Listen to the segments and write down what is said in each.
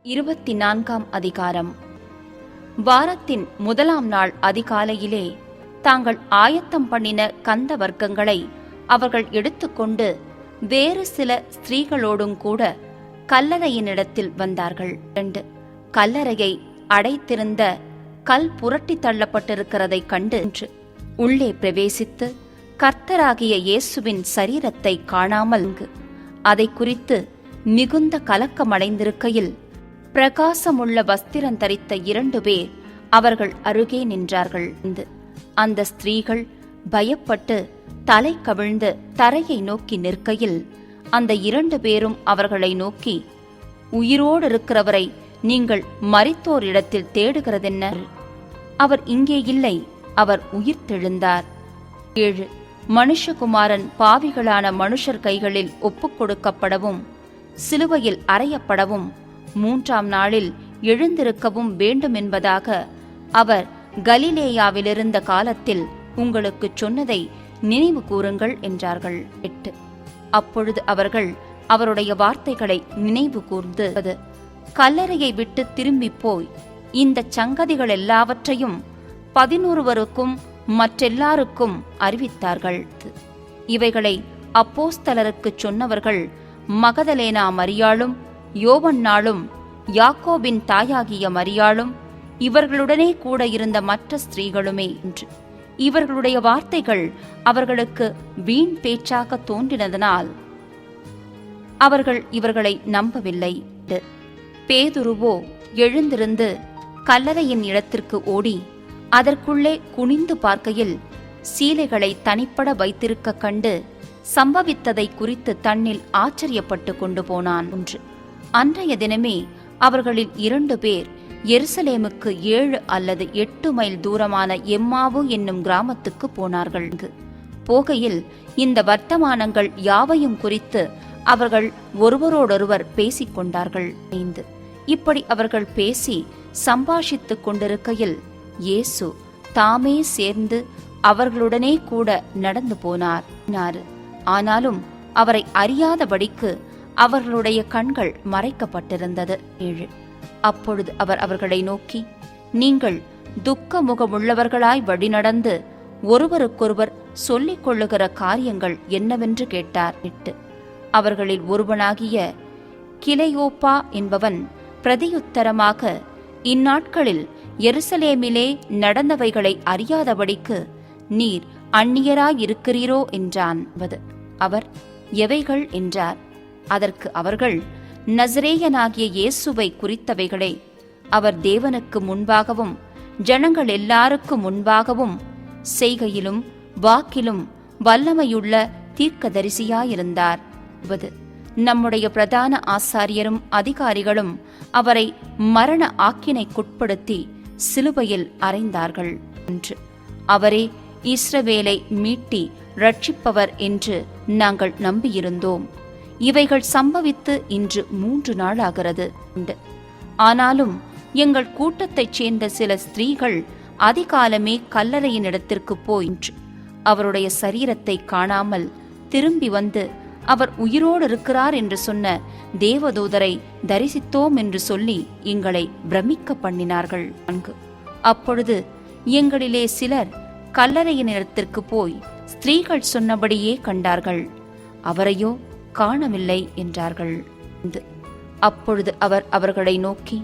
24ஆம் அதிகாரம். வாரத்தின் முதலாம் நாள் அதிகாலையிலே தாங்கள் ஆயத்தம் பண்ணின கந்த வர்க்கங்களை அவர்கள் எடுத்துக்கொண்டு வேறு சில ஸ்திரீகளோடும் கூட கல்லறையினிடத்தில் வந்தார்கள். 2 கல்லறையை அடைத்திருந்த கல் புரட்டி தள்ளப்பட்டிருக்கிறதைக் கண்டு உள்ளே பிரவேசித்து கர்த்தராகிய இயேசுவின் சரீரத்தை காணாமல் அதை குறித்து மிகுந்த கலக்கமடைந்திருக்கையில் பிரகாசமுள்ள வஸ்திரம் தரித்த 2 பேர் அவர்கள் அருகே நின்றார்கள். அந்த ஸ்திரீகள் பயப்பட்டு தலை கவிழ்ந்து தரையை நோக்கி நிற்கையில் அந்த 2 பேரும் அவர்களை நோக்கி, உயிரோடு இருக்கிறவரை நீங்கள் மரித்தோரிடத்தில் தேடுகிறதென்ன? அவர் இங்கே இல்லை, அவர் உயிர்த்தெழுந்தார். 7 மனுஷகுமாரன் பாவிகளான மனுஷர் கைகளில் ஒப்புக் கொடுக்கப்படவும் சிலுவையில் அறையப்படவும் 3ஆம் நாளில் எழுந்திருக்கவும் வேண்டும் என்பதாக அவர் கலிலேயாவிலிருந்த காலத்தில் உங்களுக்கு சொன்னதை நினைவு கூறுங்கள் என்றார்கள். 8 அப்பொழுது அவர்கள் அவருடைய வார்த்தைகளை நினைவு கூர்ந்து கல்லறையை விட்டு திரும்பி போய் இந்த சங்கதிகள் எல்லாவற்றையும் 11 மற்றெல்லாருக்கும் அறிவித்தார்கள். இவைகளை அப்போஸ்தலருக்கு சொன்னவர்கள் மகதலேனா மரியாளும் யோவன்னாளும் யாக்கோபின் தாயாகிய மரியாளும் இவர்களுடனே கூட இருந்த மற்ற ஸ்திரீகளுமே என்று. இவர்களுடைய வார்த்தைகள் அவர்களுக்கு வீண் பேச்சாக தோன்றினதனால் அவர்கள் இவர்களை நம்பவில்லை. பேதுருவோ எழுந்திருந்து கல்லறையின் இடத்திற்கு ஓடி அதற்குள்ளே குனிந்து பார்க்கையில் சீலைகளை தனிப்பட வைத்திருக்க கண்டு சம்பவித்ததை குறித்து தன்னில் ஆச்சரியப்பட்டு கொண்டு போனான். அன்றைய தினமே அவர்களில் 2 பேர் எருசலேமுக்கு 7 அல்லது 8 மைல் தூரமான எம்மாவு என்னும் கிராமத்துக்கு போனார்கள். போகையில் இந்த வர்த்தமானங்கள் யாவையும் குறித்து அவர்கள் ஒருவரோடொருவர் பேசிக் கொண்டார்கள். இப்படி அவர்கள் பேசி சம்பாஷித்துக் கொண்டிருக்கையில் இயேசு தாமே சேர்ந்து அவர்களுடனே கூட நடந்து போனார். ஆனாலும் அவரை அறியாதபடிக்கு அவர்களுடைய கண்கள் மறைக்கப்பட்டிருந்தது. 7 அப்பொழுது அவர் அவர்களை நோக்கி, நீங்கள் துக்க முகமுள்ளவர்களாய் வழிநடந்து ஒருவருக்கொருவர் சொல்லிக் கொள்ளுகிற காரியங்கள் என்னவென்று கேட்டார். 8 அவர்களில் ஒருவனாகிய கிளையோப்பா என்பவன் பிரதியுத்தரமாக, இந்நாட்களில் எருசலேமிலே நடந்தவைகளை அறியாதபடிக்கு நீர் அந்நியராயிருக்கிறீரோ என்றான். அவர் எவைகள் என்றார். அதற்கு அவர்கள், நசரேயனாகிய இயேசுவை குறித்தவைகளே. அவர் தேவனுக்கு முன்பாகவும் ஜனங்கள் எல்லாருக்கும் முன்பாகவும் செய்கையிலும் வாக்கிலும் வல்லமையுள்ள தீர்க்கதரிசியாயிருந்தார். நம்முடைய பிரதான ஆசாரியரும் அதிகாரிகளும் அவரை மரண ஆக்கினைக்குட்படுத்தி சிலுவையில் அறைந்தார்கள். அவரே இஸ்ரவேலை மீட்டி ரட்சிப்பவர் என்று நாங்கள் நம்பியிருந்தோம். இவைகள் சம்பவித்து இன்று 3 நாளாகிறது. ஆனாலும் எங்கள் கூட்டத்தைச் சேர்ந்த சில ஸ்திரீகள் அதிகாலமே கல்லறையினிடத்திற்கு போய் அவருடைய சரீரத்தை காணாமல் திரும்பி வந்து அவர் உயிரோடு இருக்கிறார் என்று சொன்ன தேவதூதரை தரிசித்தோம் என்று சொல்லி எங்களை பிரமிக்க பண்ணினார்கள். அப்பொழுது எங்களிலே சிலர் கல்லறையினிடத்திற்கு போய் ஸ்திரீகள் சொன்னபடியே கண்டார்கள், அவரையோ காணவில்லை என்றார்கள். அப்பொழுது அவர் அவர்களை நோக்கி,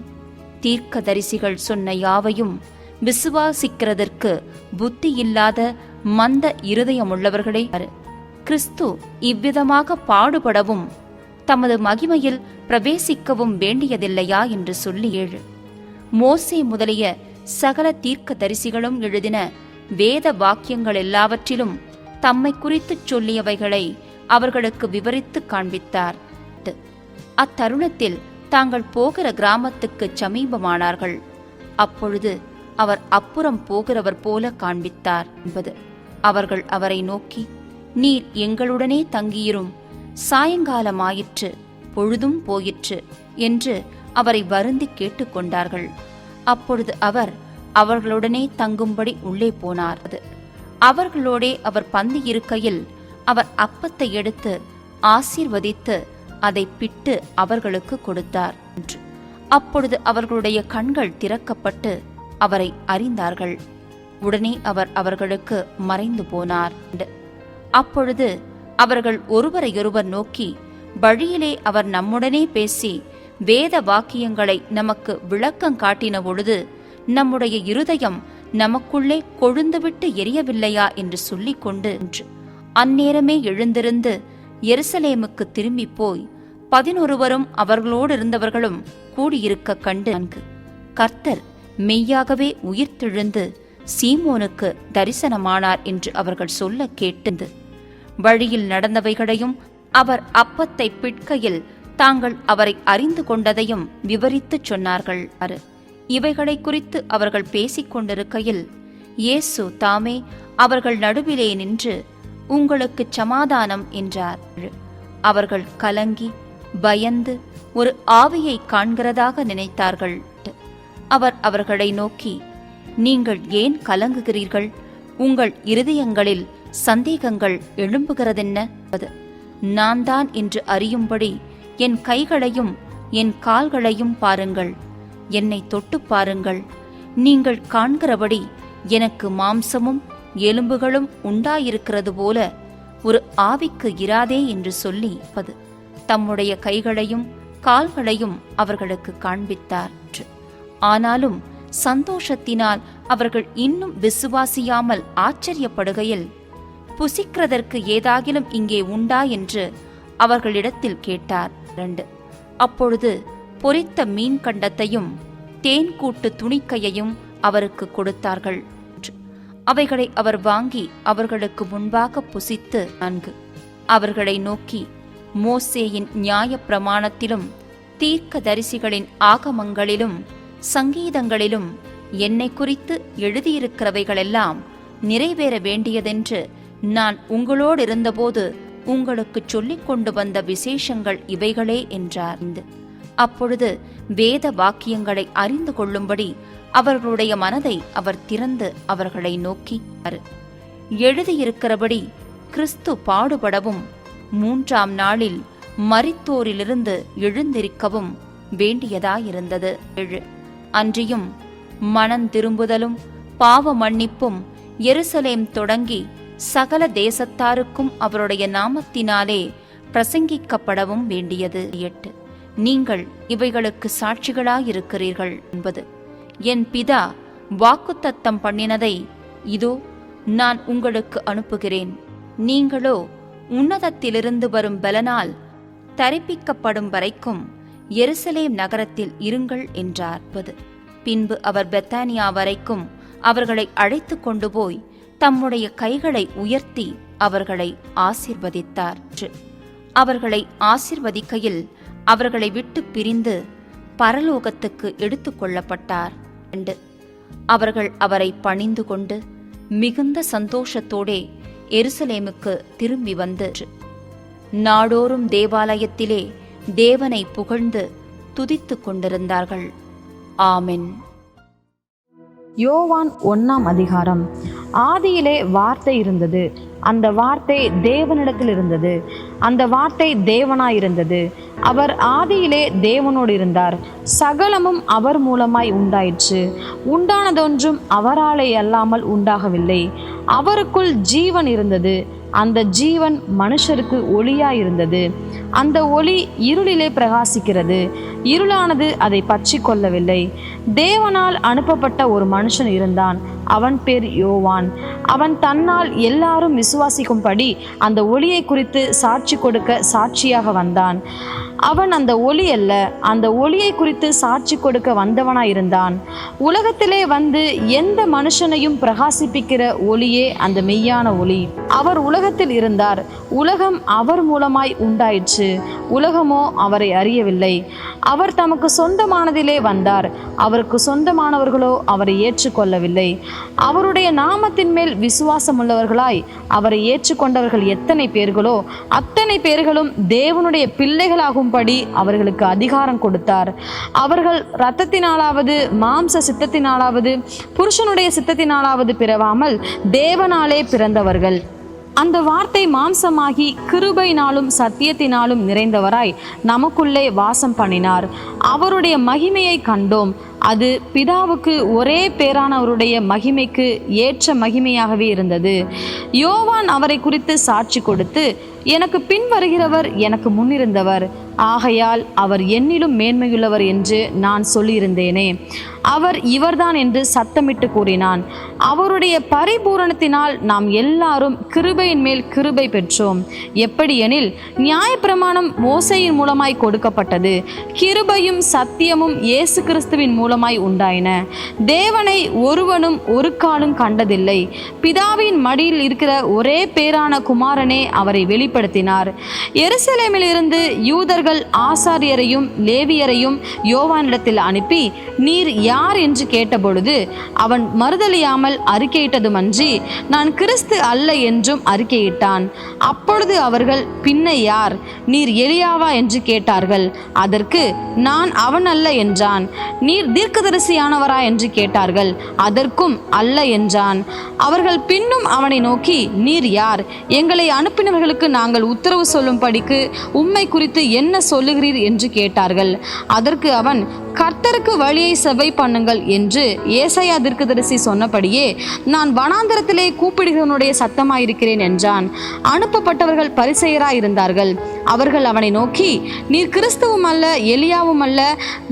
தீர்க்கதரிசிகள் சொன்ன யாவையும் விசுவாசிக்கிறதற்கு புத்தி இல்லாத மந்த இருதயமுள்ளவர்களே, கிறிஸ்து இவ்விதமாக பாடுபடவும் தமது மகிமையில் பிரவேசிக்கவும் வேண்டியதில்லையா என்று சொல்லி 7 மோசே முதலிய சகல தீர்க்கதரிசிகளும் எழுதின வேத வாக்கியங்கள் எல்லாவற்றிலும் தம்மை குறித்து சொல்லியவைகளை அவர்களுக்கு விவரித்து காண்பித்தார். அத்தருணத்தில் தாங்கள் போகிற கிராமத்துக்கு சமீபமானார்கள். அப்பொழுது அவர் அப்புறம் போகிறவர் போல காண்பித்தார் என்பது. அவர்கள் அவரை நோக்கி, நீர் எங்களுடனே தங்கியிரும், சாயங்காலமாயிற்று, பொழுதும் போயிற்று என்று அவரை வருந்தி கேட்டுக்கொண்டார்கள். அப்பொழுது அவர் அவர்களுடனே தங்கும்படி உள்ளே போனார். அவர்களோடே அவர் பந்தி இருக்கையில் அவர் அப்பத்தை எடுத்து ஆசீர்வதித்து அதை பிட்டு அவர்களுக்கு கொடுத்தார். அப்பொழுது அவர்களுடைய கண்கள் திறக்கப்பட்டு அவரை அறிந்தார்கள். உடனே அவர் அவர்களுக்கு மறைந்து போனார். அப்பொழுது அவர்கள் ஒருவரையொருவர் நோக்கி, வழியிலே அவர் நம்முடனே பேசி வேத வாக்கியங்களை நமக்கு விளக்கம் காட்டின பொழுது நம்முடைய இருதயம் நமக்குள்ளே கொழுந்துவிட்டு எரியவில்லையா என்று சொல்லிக் கொண்டு அந்நேரமே எழுந்திருந்து எருசலேமுக்கு திரும்பி போய் 11 அவர்களோடு இருந்தவர்களும் கூடியிருக்க கண்டு, கர்த்தர் மெய்யாகவே உயிர்த்தெழுந்து சீமோனுக்கு தரிசனமானார் என்று அவர்கள் சொல்ல கேட்டது. வழியில் நடந்தவைகளையும் அவர் அப்பத்தை பிட்கையில் தாங்கள் அவரை அறிந்து கொண்டதையும் விவரித்துச் சொன்னார்கள். இவைகளை குறித்து அவர்கள் பேசிக் கொண்டிருக்கையில் இயேசு தாமே அவர்கள் நடுவிலே நின்று, உங்களுக்கு சமாதானம் என்றார். அவர்கள் கலங்கி பயந்து ஒரு ஆவியை காண்கிறதாக நினைத்தார்கள். அவர் அவர்களை நோக்கி, நீங்கள் ஏன் கலங்குகிறீர்கள்? உங்கள் இருதயங்களில் சந்தேகங்கள் எழும்புகிறதென்ன? நான் தான் என்று அறியும்படி என் கைகளையும் என் கால்களையும் பாருங்கள், என்னை தொட்டு பாருங்கள். நீங்கள் காண்கிறபடி எனக்கு மாம்சமும் எலும்புகளும் உண்டாயிருக்கிறது போல ஒரு ஆவிக்கு இராதே என்று சொல்லி தம்முடைய கைகளையும் கால்களையும் அவர்களுக்கு காண்பித்தார். ஆனாலும் சந்தோஷத்தினால் அவர்கள் இன்னும் விசுவாசியாமல் ஆச்சரியப்படுகையில், புசிக்கிறதற்கு ஏதாகிலும் இங்கே உண்டா என்று அவர்களிடத்தில் கேட்டார். 2 அப்பொழுது பொரித்த மீன் கண்டத்தையும் தேன்கூட்டு துணிக்கையையும் அவருக்கு கொடுத்தார்கள். அவைகளை அவர் வாங்கி அவர்களுக்கு முன்பாக புசித்து 4 அவர்களை நோக்கி, மோசேயின் நியாய பிரமாணத்திலும் தீர்க்க தரிசிகளின் ஆகமங்களிலும் சங்கீதங்களிலும் என்னை குறித்து எழுதியிருக்கிறவைகளெல்லாம் நிறைவேற வேண்டியதென்று நான் உங்களோடு இருந்தபோது உங்களுக்கு சொல்லிக் கொண்டு வந்த விசேஷங்கள் இவைகளே என்றார். அப்பொழுது வேத வாக்கியங்களை அறிந்து கொள்ளும்படி அவர்களுடைய மனதை அவர் திறந்து அவர்களை நோக்கி, எழுதியிருக்கிறபடி கிறிஸ்து பாடுபடவும் 3ஆம் நாளில் மரித்தோரிலிருந்து எழுந்திருக்கவும் வேண்டியதாயிருந்தது. 7 அன்றியும் மனம் திரும்புதலும் பாவ மன்னிப்பும் எருசலேம் தொடங்கி சகல தேசத்தாருக்கும் அவருடைய நாமத்தினாலே பிரசங்கிக்கப்படவும் வேண்டியது. 8 நீங்கள் இவைகளுக்கு சாட்சிகளாயிருக்கிறீர்கள். 9 என் பிதா வாக்குத்தத்தம் பண்ணினதை இதோ நான் உங்களுக்கு அனுப்புகிறேன். நீங்களோ உன்னதத்திலிருந்து வரும் பலனால் தரிப்பிக்கப்படும் வரைக்கும் எருசலேம் நகரத்தில் இருங்கள் என்றார். பின்பு அவர் பெத்தானியா வரைக்கும் அவர்களை அழைத்து கொண்டு போய் தம்முடைய கைகளை உயர்த்தி அவர்களை ஆசீர்வதித்தார். அவர்களை ஆசீர்வதிக்கையில் அவர்களை விட்டு பிரிந்து பரலோகத்துக்கு எடுத்து கொள்ளப்பட்டார். அவர்கள் அவரை பணிந்து கொண்டு மிகுந்த சந்தோஷத்தோடே எருசலேமுக்கு திரும்பி வந்து நாடோறும் தேவாலயத்திலே தேவனை புகழ்ந்து துதித்துக் கொண்டிருந்தார்கள். ஆமென். யோவான் 1ஆம் அதிகாரம். ஆதியிலே வார்த்தை இருந்தது, அந்த வார்த்தை தேவனிடத்தில் இருந்தது, அந்த வார்த்தை தேவனாயிருந்தது. அவர் ஆதியிலே தேவனோடு இருந்தார். சகலமும் அவர் மூலமாய் உண்டாயிற்று. உண்டானதொன்றும் அவராலே அல்லாமல் உண்டாகவில்லை. அவருக்குள் ஜீவன் இருந்தது, அந்த ஜீவன் மனுஷருக்கு ஒளியாயிருந்தது. அந்த ஒளி இருளிலே பிரகாசிக்கிறது, இருளானது அதை பற்றி கொள்ளவில்லை. தேவனால் அனுப்பப்பட்ட ஒரு மனுஷன் இருந்தான், அவன் பேர் யோவான். அவன் தன்னால் எல்லாரும் விசுவாசிக்கும்படி அந்த ஒளியை குறித்து சாட்சி கொடுக்க சாட்சியாக வந்தான். அவன் அந்த ஒளி அல்ல, அந்த ஒளியை குறித்து சாட்சி கொடுக்க வந்தவனாயிருந்தான். உலகத்திலே வந்து எந்த மனுஷனையும் பிரகாசிப்பிக்கிற ஒளியே அந்த மெய்யான ஒளி. அவர் உலகத்தில் இருந்தார், உலகம் அவர் மூலமாய் உண்டாயிற்று, உலகமோ அவரை அறியவில்லை. அவர் தமக்கு சொந்தமானதிலே வந்தார், அவருக்கு சொந்தமானவர்களோ அவரை ஏற்றுக்கொள்ளவில்லை. அவருடைய நாமத்தின் மேல் விசுவாசமுள்ளவர்களாய் அவரை ஏற்றுக்கொண்டவர்கள் எத்தனை பேர்களோ அத்தனை பேர்களும் தேவனுடைய பிள்ளைகளாகும்படி அவர்களுக்கு அதிகாரம் கொடுத்தார். அவர்கள் இரத்தத்தினாலாவது மாம்ச சித்தத்தினாலாவது புருஷனுடைய சித்தத்தினாலாவது பிறவாமல் தேவனாலே பிறந்தவர்கள். அந்த வார்த்தை மாம்சமாகி கிருபையினாலும் சத்தியத்தினாலும் நிறைந்தவராய் நமக்குள்ளே வாசம் பண்ணினார். அவருடைய மகிமையை கண்டோம். அது பிதாவுக்கு ஒரே பேரானவருடைய மகிமைக்கு ஏற்ற மகிமையாகவே இருந்தது. யோவான் அவரை குறித்து சாட்சி கொடுத்து, எனக்கு பின் வருகிறவர் எனக்கு முன்னிருந்தவர், ஆகையால் அவர் என்னிலும் மேன்மையுள்ளவர் என்று நான் சொல்லியிருந்தேனே, அவர் இவர்தான் என்று சத்தமிட்டு கூறினான். அவருடைய பரிபூரணத்தினால் நாம் எல்லாரும் கிருபையின் மேல் கிருபை பெற்றோம். எப்படியெனில் நியாயப்பிரமாணம் மோசேயின் மூலமாய் கொடுக்கப்பட்டது, கிருபையும் சத்தியமும் இயேசு கிறிஸ்துவின் மூலமாய் உண்டாயின. தேவனை ஒருவனும் ஒரு காலும் கண்டதில்லை. பிதாவின் மடியில் இருக்கிற ஒரே பேரான குமாரனே அவரை வெளிப்படுத்தினார். எருசலேமில் இருந்து யூதர்கள் ஆசாரியரையும் லேவியரையும் யோவானிடத்தில் அனுப்பி, நீர் யார் என்று கேட்டபொழுது அவன் மறுதலியாமல் அறிக்கையிட்டதுமன்றி நான் கிறிஸ்து அல்ல என்றும் அறிக்கையிட்டான். அப்பொழுது அவர்கள், பின்ன யார், நீர் எலியாவா என்று கேட்டார்கள். அதற்கு நான் அவன் அல்ல என்றான். நீர் தீர்க்கதரிசியானவரா என்று கேட்டார்கள். அதற்கும் அல்ல என்றான். அவர்கள் பின்னும் அவனை நோக்கி, நீர் யார், எங்களை அனுப்பினவர்களுக்கு நாங்கள் உத்தரவு சொல்லும்படிக்கு உம்மை குறித்து என்ன சொல்லுகிறீர் என்று கேட்டார்கள். அதற்கு அவன், கர்த்தருக்கு வழியை செவ்வை பண்ணுங்கள் என்று ஏசாயா தீர்க்கதரிசி சொன்னபடியே நான் வனாந்தரத்திலே கூப்பிடுகிறவனுடைய சத்தமாயிருக்கிறேன் என்றான். அனுப்பப்பட்டவர்கள் பரிசேயராய் இருந்தார்கள். அவர்கள் அவனை நோக்கி, நீர் கிறிஸ்துவும் அல்ல, எலியாவும் அல்ல,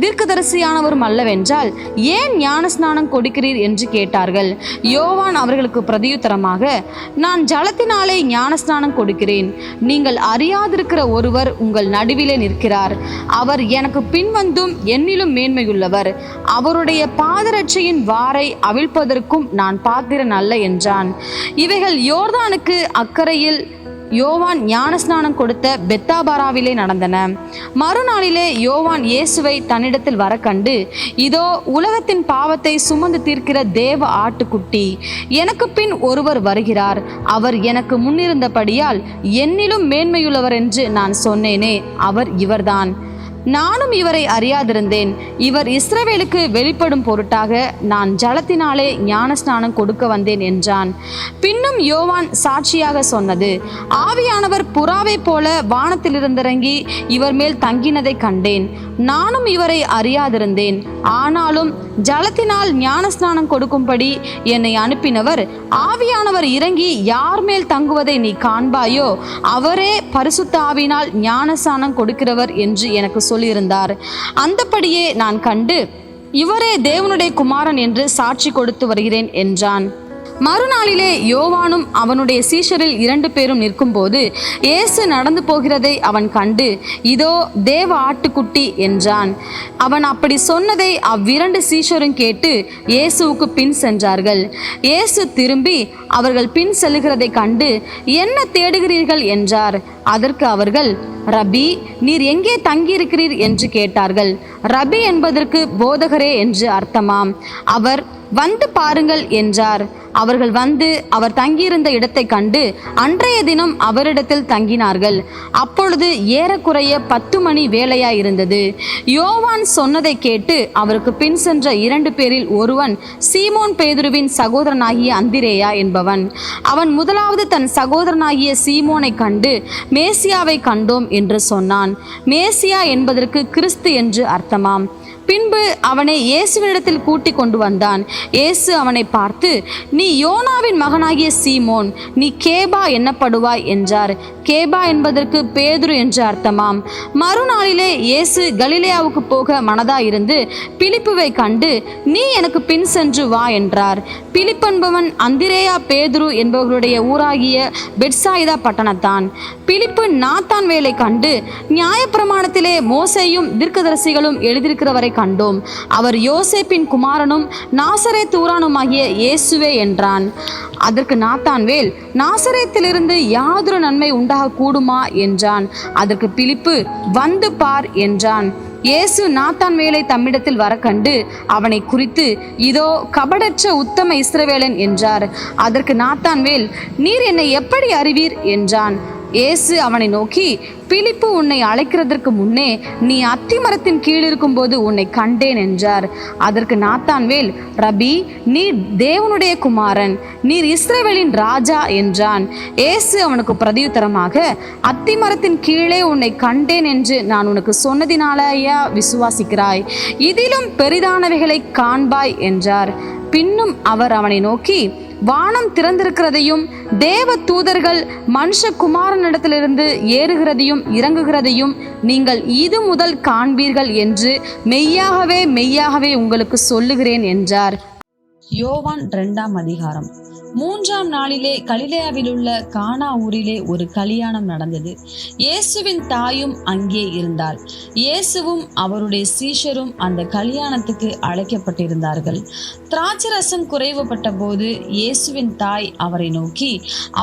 தீர்க்கதரிசியானவரும் அல்லவென்றால் ஏன் ஞானஸ்நானம் கொடுக்கிறீர் என்று கேட்டார்கள். யோவான் அவர்களுக்கு பிரதியுத்தரமாக, நான் ஜலத்தினாலே ஞானஸ்நானம் கொடுக்கிறேன். நீங்கள் அறியாதிருக்கிற ஒருவர் உங்கள் நடுவிலே நிற்கிறார். அவர் எனக்கு பின்வந்தும் என்னிலும் மேன்மையுள்ளவர். அவருடைய பாதரட்சையின் வாரை அவிழ்ப்பதற்கும் நான் பாத்திரன் அல்ல என்றான். இவைகள் யோர்தானுக்கு அக்கறையில் யோவான் ஞானஸ்நானம் கொடுத்த பெத்தாபாராவிலே நடந்தன. மறுநாளிலே யோவான் இயேசுவை தன்னிடத்தில் வர கண்டு, இதோ உலகத்தின் பாவத்தை சுமந்து தீர்க்கிற தேவ ஆட்டுக்குட்டி, எனக்கு பின் ஒருவர் வருகிறார், அவர் எனக்கு முன்னிருந்தபடியால் என்னிலும் மேன்மையுள்ளவர் என்று நான் சொன்னேனே, அவர் இவர்தான். நானும் இவரை அறியாதிருந்தேன். இவர் இஸ்ரவேலுக்கு வெளிப்படும் பொருட்டாக நான் ஜலத்தினாலே ஞானஸ்நானம் கொடுக்க வந்தேன் என்றான். பின்னும் யோவான் சாட்சியாக சொன்னது, ஆவியானவர் புறாவை போல வானத்திலிருந்திறங்கி இவர் மேல் தங்கினதை கண்டேன். நானும் இவரை அறியாதிருந்தேன். ஆனாலும் ஜலத்தினால் ஞானஸ்நானம் கொடுக்கும்படி என்னை அனுப்பினவர், ஆவியானவர் இறங்கி யார் மேல் தங்குவதை நீ காண்பாயோ அவரே பரிசுத்த ஆவியினால் ஞானஸ்நானம் கொடுக்கிறவர் என்று எனக்கு சொல்லியிருந்தார். அந்தபடியே நான் கண்டு இவரே தேவனுடைய குமாரன் என்று சாட்சி கொடுத்து வருகிறேன் என்றான். மறுநாளிலே யோவானும் அவனுடைய சீஷரில் 2 பேரும் நிற்கும்போது இயேசு நடந்து போகிறதை அவன் கண்டு, இதோ தேவ ஆட்டுக்குட்டி என்றான். அவன் அப்படி சொன்னதை அவ்விரண்டு சீஷரும் கேட்டு இயேசுவுக்கு பின் சென்றார்கள். இயேசு திரும்பி அவர்கள் பின் செல்லுகிறதை கண்டு, என்ன தேடுகிறீர்கள் என்றார். அதற்கு அவர்கள், ரபி, நீர் எங்கே தங்கியிருக்கிறீர் என்று கேட்டார்கள். ரபி என்பதற்கு போதகரே என்று அர்த்தமாம். அவர், வந்து பாருங்கள் என்றார். அவர்கள் வந்து அவர் தங்கியிருந்த இடத்தை கண்டு அன்றைய தினம் அவரிடத்தில் தங்கினார்கள். அப்பொழுது ஏறக்குறைய 10 மணி வேளையாயிருந்தது. யோவான் சொன்னதை கேட்டு அவருக்கு பின் சென்ற 2 பேரில் ஒருவன் சீமோன் பேதுருவின் சகோதரனாகிய அந்திரேயா என்பவன். அவன் முதலாவது தன் சகோதரனாகிய சீமோனை கண்டு, மேசியாவை கண்டோம் என்று சொன்னான். மேசியா என்பதற்கு கிறிஸ்து என்று அர்த்தமாம். பின்பு அவனை இயேசுவினிடத்தில் கூட்டி கொண்டு வந்தான். இயேசு அவனை பார்த்து, நீ யோனாவின் மகனாகிய சீமோன், நீ கேபா என்னப்படுவாய் என்றார். கேபா என்பதற்கு பேதுரு என்று அர்த்தமாம். மறுநாளிலே இயேசு கலிலேயாவுக்கு போக மனதாயிருந்து பிலிப்புவை கண்டு, நீ எனக்கு பின் சென்று வா என்றார். பிலிப்பு என்பவன் அந்திரேயா பேதுரு என்பவர்களுடைய ஊராகிய பெட்சாயிதா பட்டணத்தான். பிலிப்பு நாத்தான் வேலை கண்டு, நியாயப்பிரமாணத்திலே மோசேயும் தீர்க்கதரிசிகளும் எழுதியிருக்கிறவரை கண்டோம், அவர் யோசேப்பின் குமாரனும் நாசரேத் ஊரானுமாகிய இயேசுவே என்றான். அதற்கு நாத்தான்வேல், நாசரேத்திலிருந்து யாதொரு நன்மை உண்டாக கூடுமா என்றான். அதற்கு பிலிப்பு, வந்து பார் என்றான். இயேசு நாத்தான்வேலை தம்மிடத்தில் வர கண்டு அவனை குறித்து, இதோ கபடற்ற உத்தம இஸ்ரவேலன் என்றார். அதற்கு நாத்தான்வேல், நீர் என்னை எப்படி அறிவீர் என்றான். இயேசு அவனை நோக்கி, பிலிப்பு உன்னை அழைக்கிறதற்கு முன்னே நீ அத்திமரத்தின் கீழ் இருக்கும்போது உன்னை கண்டேன் என்றார். அதற்கு நாத்தான்வேல், ரபி, நீர் தேவனுடைய குமாரன், நீர் இஸ்ரவேலின் ராஜா என்றான். இயேசு அவனுக்கு பிரதியுத்தரமாக, அத்திமரத்தின் கீழே உன்னை கண்டேன் என்று நான் உனக்கு சொன்னதினாலேயா விசுவாசிக்கிறாய்? இதிலும் பெரிதானவைகளை காண்பாய் என்றார். பின்னும் அவர் அவனை நோக்கி, வானம் திறந்திருக்கிறதையும் தேவ தூதர்கள் மனுஷகுமாரனிடத்திலிருந்து ஏறுகிறதையும் இறங்குகிறதையும் நீங்கள் இது முதல் காண்பீர்கள் என்று மெய்யாகவே மெய்யாகவே உங்களுக்கு சொல்லுகிறேன் என்றார். யோவான் 2ஆம் அதிகாரம். 3ஆம் நாளிலே கலிலேயாவிலுள்ள கானா ஊரிலே ஒரு கல்யாணம் நடந்தது. இயேசுவின் தாயும் அங்கே இருந்தாள். இயேசுவும் அவருடைய சீஷரும் அந்த கல்யாணத்துக்கு அழைக்கப்பட்டிருந்தார்கள். திராட்சரசம் குறைவுபட்ட போது இயேசுவின் தாய் அவரை நோக்கி,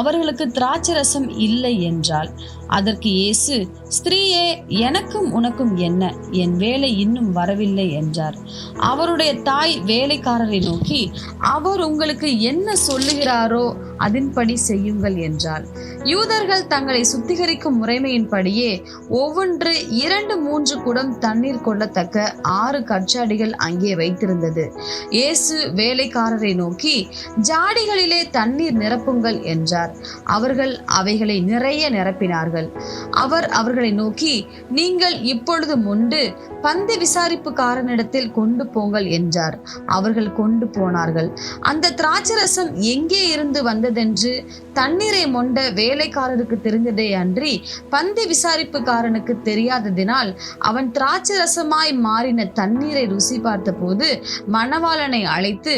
அவர்களுக்கு திராட்சரசம் இல்லை என்றாள். அதற்கு இயேசு, ஸ்திரீயே, எனக்கும் உனக்கும் என்ன? என் வேலை இன்னும் வரவில்லை என்றார். அவருடைய தாய் வேலைக்காரரை நோக்கி, அவர் உங்களுக்கு என்ன சொல்லுகிறாரோ அதன்படி செய்யுங்கள் என்றாள். யூதர்கள் தங்களை சுத்திகரிக்கும் முறைமையின்படியே ஒவ்வொன்று 2-3 குடம் தண்ணீர் கொள்ளத்தக்க 6 கற்சாடிகள் அங்கே வைத்திருந்தது. இயேசு வேலைக்காரரை நோக்கி, ஜாடிகளிலே தண்ணீர் நிரப்புங்கள் என்றார். அவர்கள் அவைகளை நிறைய நிரப்பினார்கள். அவர் அவர்களை நோக்கி, நீங்கள் இப்பொழுது மொண்டு பந்தி விசாரிப்புக்காரனிடத்தில் கொண்டு போங்கள் என்றார். அவர்கள் கொண்டு போனார்கள். அந்த திராட்சரசம் எங்கே இருந்து வந்ததென்று தண்ணீரை மொண்ட வேலைக்காரருக்கு தெரிந்ததே அன்றி பந்தி விசாரிப்புக்காரனுக்கு தெரியாததினால் அவன் திராட்சரசமாய் மாறின தண்ணீரை ருசி பார்த்த போது மணவாளனை அழைத்து,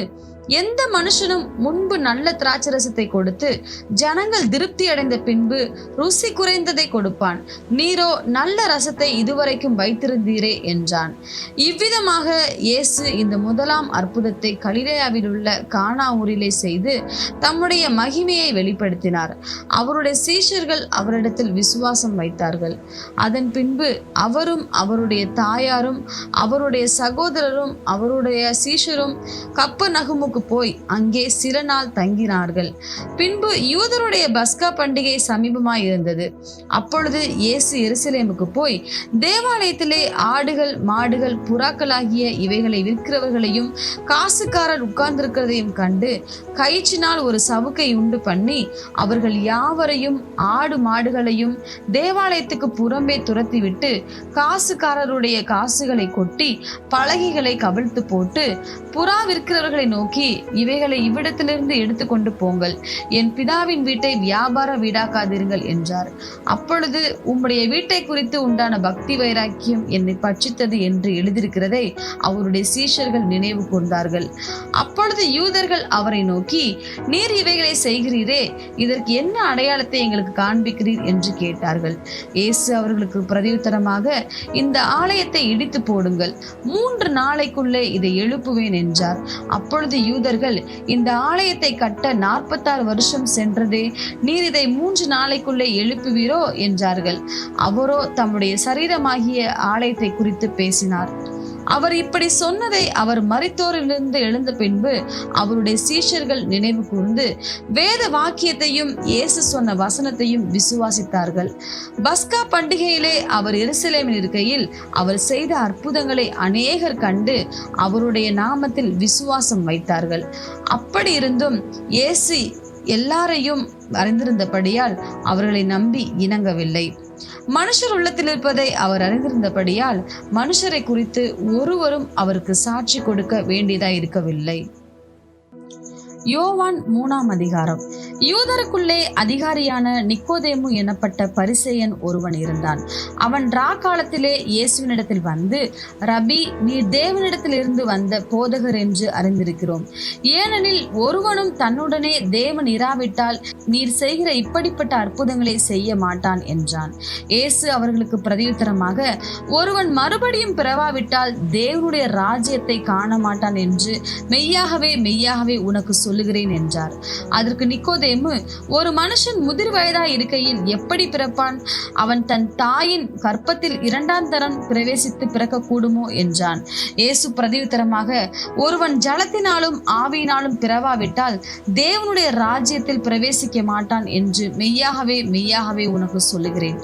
எந்த மனுஷனும் முன்பு நல்ல திராட்சரசத்தை கொடுத்து ஜனங்கள் திருப்தி அடைந்த பின்பு ருசி குறைந்ததை கொடுப்பான். நீரோ நல்ல ரசத்தை இதுவரைக்கும் வைத்திருந்தீரே என்றான். இவ்விதமாக இயேசு இந்த முதலாம் அற்புதத்தை கலிலேயாவில் உள்ள கானா ஊரிலே செய்து தம்முடைய மகிமையை வெளிப்படுத்தினார். அவருடைய சீஷர்கள் அவரிடத்தில் விசுவாசம் வைத்தார்கள். அதன் பின்பு அவரும் அவருடைய தாயாரும் அவருடைய சகோதரரும் அவருடைய சீஷரும் கப்பர்நகூமுக்கு போய் அங்கே சில நாள் தங்கினார்கள். பின்பு யூதருடைய பஸ்கா பண்டிகை சமீபமாய் இருந்தது. அப்பொழுது இயேசு எருசலேமுக்கு போய் தேவாலயத்திலே ஆடுகள், மாடுகள், புறாக்களாகிய இவைகளை விற்கிறவர்களையும் காசுக்காரர் உட்கார்ந்திருக்கிறதையும் கண்டு கயிற்றினால் ஒரு சவுக்கை உண்டு பண்ணி அவர்கள் யாவரையும் ஆடு மாடுகளையும் தேவாலயத்துக்கு புறம்பே துரத்திவிட்டு காசுக்காரருடைய காசுகளை கொட்டி பலகைகளை கவிழ்த்து போட்டு புறா விற்கிறவர்களை நோக்கி, இவைகளை இவ்விடத்திலிருந்து எடுத்துக்கொண்டு போங்கள், என் பிதாவின் வீட்டை வியாபார வீடாக்காதீர்கள் என்றார். அப்பொழுது உம்முடைய வீட்டை குறித்து உண்டான பக்தி வைராக்கியம் என்னை பட்சித்தது என்று எழுதியிருக்கிறதை அவருடைய சீஷர்கள் நினைவு கூர்ந்தார்கள். அப்பொழுது யூதர்கள் அவரை நோக்கி, நீர் இவைகளை செய்கிறீரே, இதற்கு என்ன அடையாளத்தை எங்களுக்கு காண்பிக்கிறீர் என்று கேட்டார்கள். இயேசு அவர்களுக்கு பிரதியுத்தரமாக, இந்த ஆலயத்தை இடித்து போடுங்கள், 3 நாளைக்குள்ளே இதை எழுப்புவேன் என்றார். அப்பொழுது யூதர்கள், இந்த ஆலயத்தை கட்ட 46 வருஷம் சென்றதே, நீர் இதை 3 நாளைக்குள்ளே எழுப்புவீரோ என்றார்கள். அவரோ தம்முடைய சரீரமாகிய ஆலயத்தை குறித்து பேசினார். அவர் இப்படி சொன்னதை அவர் மரித்தோரிலிருந்து எழுந்த பின்பு அவருடைய சீஷர்கள் நினைவு கூர்ந்து வேத வாக்கியத்தையும் இயேசு சொன்ன வசனத்தையும் விசுவாசித்தார்கள். பஸ்கா பண்டிகையிலே அவர் எருசலேமில் இருக்கையில் அவர் செய்த அற்புதங்களை அநேகர் கண்டு அவருடைய நாமத்தில் விசுவாசம் வைத்தார்கள். அப்படி இருந்தும் இயேசு எல்லாரையும் அறிந்திருந்தபடியால் அவர்களை நம்பி இணங்கவில்லை. மனுஷர் உள்ளத்தில் இருப்பதை அவர் அறிந்திருந்தபடியால் மனுஷரை குறித்து ஒருவரும் அவருக்கு சாட்சி கொடுக்க வேண்டியதாய் இருக்கவில்லை. யோவான் 3ஆம் அதிகாரம். யூதருக்குள்ளே அதிகாரியான நிக்கோதேமு எனப்பட்ட பரிசேயன் ஒருவன் இருந்தான். அவன் ராக்காலத்திலே இயேசுவினிடத்தில் வந்து, ரபி, நீர் தேவனிடத்தில் இருந்து வந்த போதகர் என்று அறிந்திருக்கிறோம். ஏனெனில் ஒருவனும் தன்னுடனே தேவன் இராவிட்டால் நீர் செய்கிற இப்படிப்பட்ட அற்புதங்களை செய்ய மாட்டான் என்றான். இயேசு அவர்களுக்கு பிரதியுத்தரமாக, ஒருவன் மறுபடியும் பிறவாவிட்டால் தேவனுடைய ராஜ்யத்தை காண மாட்டான் என்று மெய்யாகவே மெய்யாகவே உனக்கு சொல்லுகிறேன் என்றார். அதற்கு நிக்கோதேமு, நிக்கோதேமு, ஒரு மனுஷன் முதிர் வயதாய் இருக்கையில் எப்படி பிறப்பான்? அவன் தன் தாயின் கற்பத்தில் 2ஆம் தரம் பிரவேசித்து பிறக்க கூடுமோ என்றான். இயேசு பிரதியுத்தரமாக, ஒருவன் ஜலத்தினாலும் ஆவியினாலும் பிறவாவிட்டால் தேவனுடைய ராஜ்யத்தில் பிரவேசிக்க மாட்டான் என்று மெய்யாகவே மெய்யாகவே உனக்கு சொல்லுகிறேன்.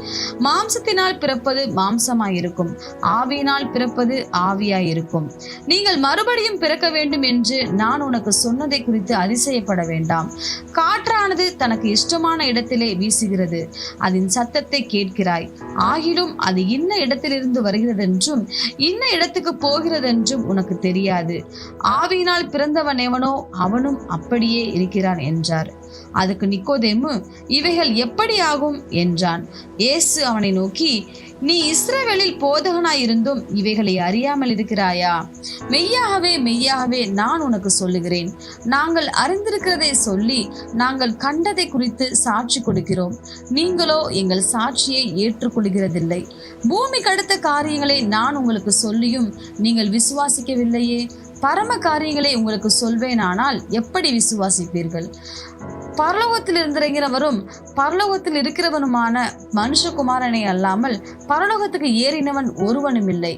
மாம்சத்தினால் பிறப்பது மாம்சமாயிருக்கும், ஆவியினால் பிறப்பது ஆவியாயிருக்கும். நீங்கள் மறுபடியும் பிறக்க வேண்டும் என்று நான் உனக்கு சொன்னதை குறித்து அதிசயப்பட வேண்டாம். காற்றானது தனக்கு இஷ்டமான இடத்திலே வீசுகிறது, அதன் சத்தத்தை கேட்கிறாய், ஆகிலும் அது இன்ன இடத்திலிருந்து வருகிறதென்றும் இன்ன இடத்துக்கு போகிறதென்றும் உனக்கு தெரியாது. ஆவியினால் பிறந்தவன் எவனோ அவனும் அப்படியே இருக்கிறான் என்றார். அதுக்கு நிக்கோதேமு, இவைகள் எப்படி ஆகும் என்றான். இயேசு அவனை நோக்கி, நீ இஸ்ரவேலில் போதகனாயிருந்தும் இவைகளை அறியாமல் இருக்கிறாயா? மெய்யாகவே மெய்யாகவே நான் உனக்கு சொல்லுகிறேன், நாங்கள் அறிந்திருக்கிறதை சொல்லி நாங்கள் கண்டதை குறித்து சாட்சி கொடுக்கிறோம், நீங்களோ எங்கள் சாட்சியை ஏற்றுக்கொள்கிறதில்லை. பூமிக்கு அடுத்த காரியங்களை நான் உங்களுக்கு சொல்லியும் நீங்கள் விசுவாசிக்கவில்லையே. பரம காரியங்களை உங்களுக்கு சொல்வேனானால் எப்படி விசுவாசிப்பீர்கள்? பரலோகத்தில் இருந்திறங்கிறவரும் பரலோகத்தில் இருக்கிறவனுமான மனுஷகுமாரனை அல்லாமல் பரலோகத்துக்கு ஏறினவன் ஒருவனும் இல்லை.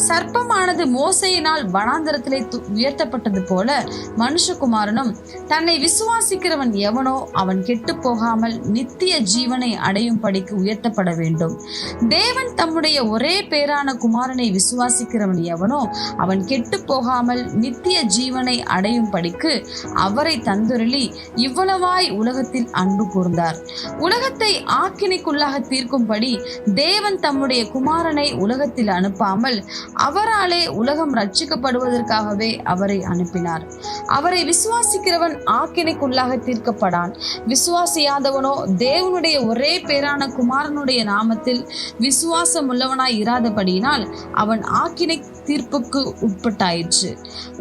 சர்ப்பமானது மோசையினால் வனாந்தரத்திலே உயர்த்தப்பட்டது போல மனுஷகுமாரனும் தன்னை விசுவாசிக்கிறவன் எவனோ அவன் கெட்டு போகாமல் நித்திய ஜீவனை அடையும் படிக்கு உயர்த்தப்பட வேண்டும். தேவன் தம்முடைய ஒரே பேரான குமாரனை விசுவாசிக்கிறவன் எவனோ அவன் கெட்டு போகாமல் நித்திய ஜீவனை அடையும் படிக்கு அவரை தந்துருளி இவ்வளவாய் உலகத்தில் அன்பு கூர்ந்தார். உலகத்தை ஆக்கினைக்குள்ளாக தீர்க்கும்படி தேவன் தம்முடைய குமாரனை உலகத்தில் அனுப்பாமல் அவராலே உலகம் ரட்சிக்கப்படுவதற்காகவே அவரை அனுப்பினார். அவரை விசுவாசிக்கிறவன் ஆக்கினைக்குள்ளாக தீர்க்கப்படான். விசுவாசியாதவனோ தேவனுடைய ஒரே பேரான குமாரனுடைய நாமத்தில் விசுவாசம் உள்ளவனாய் இராதபடியினால் அவன் ஆக்கினை தீர்ப்புக்கு உட்பட்டாயிற்று.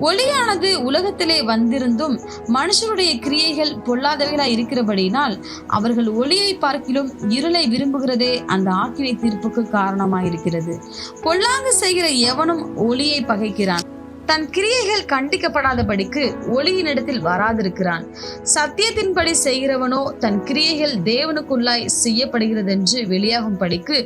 ஒளியானது உலகத்திலே வந்திருந்தும் மனுஷருடைய கிரியைகள் பொல்லாதவைகளாய் இருக்கிறபடியினால் அவர்கள் ஒளியை பார்க்கிலும் இருளை விரும்புகிறதே அந்த ஆக்கினை தீர்ப்புக்கு காரணமாயிருக்கிறது. பொல்லாங்கு செய்கிற எவனும் ஒளியை பகைக்கிறான், தன் கிரியைகள் கண்டிக்கப்படாதபடிக்கு ஒளியினிடத்தில் வராதிருக்கிறான். சத்தியத்தின்படி செய்கிறவனோ தன் கிரியைகள் தேவனுக்குள்ளாய் செய்யப்படுகிறது என்று வெளியாகும் படிக்கு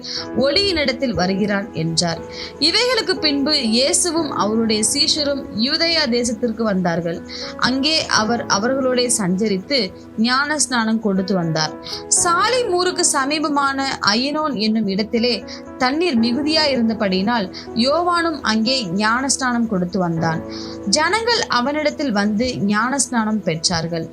ஒளியினிடத்தில் வருகிறான் என்றார். இவைகளுக்கு பின்பு இயேசுவும் அவருடைய சீஷரும் யூதேயா தேசத்திற்கு வந்தார்கள். அங்கே அவர் அவர்களோட சஞ்சரித்து ஞான ஸ்நானம் கொடுத்து வந்தார். சாலிம் ஊருக்கு சமீபமான அயனோன் என்னும் இடத்திலே தண்ணீர் மிகுதியா இருந்தபடியினால் யோவானும் அங்கே ஞானஸ்நானம் கொடுத்து வந்தான். ஜனங்கள் அவனிடத்தில் வந்து ஞானஸ்நானம் பெற்றார்கள்.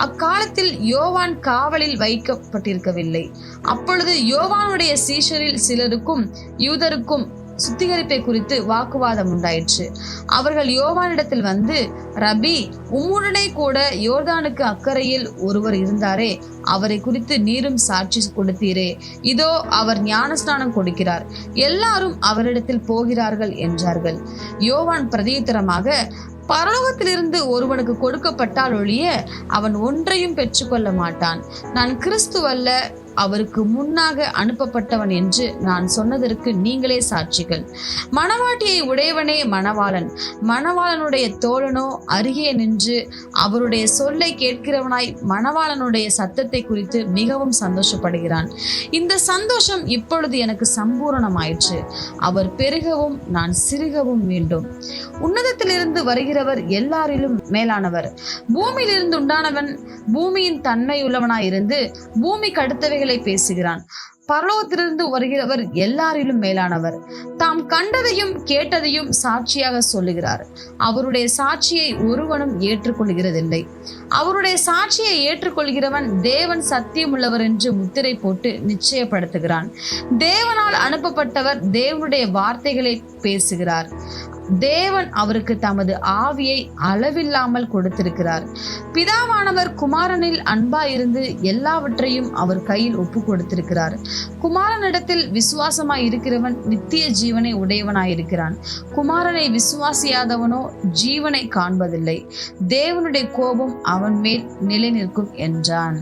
அக்காலத்தில் யோவான் காவலில் வைக்கப்பட்டிருக்கவில்லை. அப்பொழுது யோவானுடைய சீஷரில் சிலருக்கும் யூதருக்கும் சுத்திகரிப்பை குறித்து வாக்குவாதம் உண்டாயிற்று. அவர்கள் யோவானிடத்தில் வந்து, ரபி, உம்முடனே கூட யோர்தானுக்கு அக்கறையில் ஒருவர் இருந்தாரே, அவரை குறித்து நீரும் சாட்சி கொடுத்தீரே, இதோ அவர் ஞானஸ்நானம் கொடுக்கிறார், எல்லாரும் அவரிடத்தில் போகிறார்கள் என்றார்கள். யோவான் பிரதியுத்தரமாக, பரலோகத்திலிருந்து ஒருவனுக்கு கொடுக்கப்பட்டால் ஒழிய அவன் ஒன்றையும் பெற்றுக்கொள்ள மாட்டான். நான் கிறிஸ்துவல்ல, அவருக்கு முன்னாக அனுப்பப்பட்டவன் என்று நான் சொன்னதற்கு நீங்களே சாட்சிகள். மணவாட்டியை உடையவனே மணவாளன், மணவாளனுடைய தோழனோ அருகே நின்று அவருடைய சொல்லை கேட்கிறவனாய் மணவாளனுடைய சத்தத்தை குறித்து மிகவும் சந்தோஷப்படுகிறான். இந்த சந்தோஷம் இப்பொழுது எனக்கு சம்பூரணமாயிற்று. அவர் பெருகவும் நான் சிறுகவும் வேண்டும். உன்னதத்திலிருந்து வருகிறவர் எல்லாரிலும் மேலானவர். பூமியிலிருந்து உண்டானவன் பூமியின் தன்மை உள்ளவனாயிருந்து பூமிக்கு அடுத்தவைகளை பேசுகிறான். பரலோகத்திலிருந்து வருகிறவர் எல்லாரிலும் மேலானவர். தாம் கண்டதையும் கேட்டதையும் சாட்சியாக சொல்லுகிறார். அவருடைய சாட்சியை ஒருவனும் ஏற்றுக்கொள்கிறதில்லை. அவருடைய சாட்சியை ஏற்றுக்கொள்கிறவன் தேவன் சத்தியம் உள்ளவர் என்று முத்திரை போட்டு நிச்சயப்படுத்துகிறான். தேவனால் அனுப்பப்பட்டவர் தேவனுடைய வார்த்தைகளை பேசுகிறார். தேவன் அவருக்கு தமது ஆவியை அளவில்லாமல் கொடுத்திருக்கிறார். பிதாவானவர் குமாரனில் அன்பாயிருந்து எல்லாவற்றையும் அவர் கையில் ஒப்பு கொடுத்திருக்கிறார். குமாரனிடத்தில் விசுவாசமாய் இருக்கிறவன் நித்திய ஜீவனை உடையவனாயிருக்கிறான். குமாரனை விசுவாசியாதவனோ ஜீவனை காண்பதில்லை. தேவனுடைய கோபம் அவன் மேல் நிலை நிற்கும் என்றான்.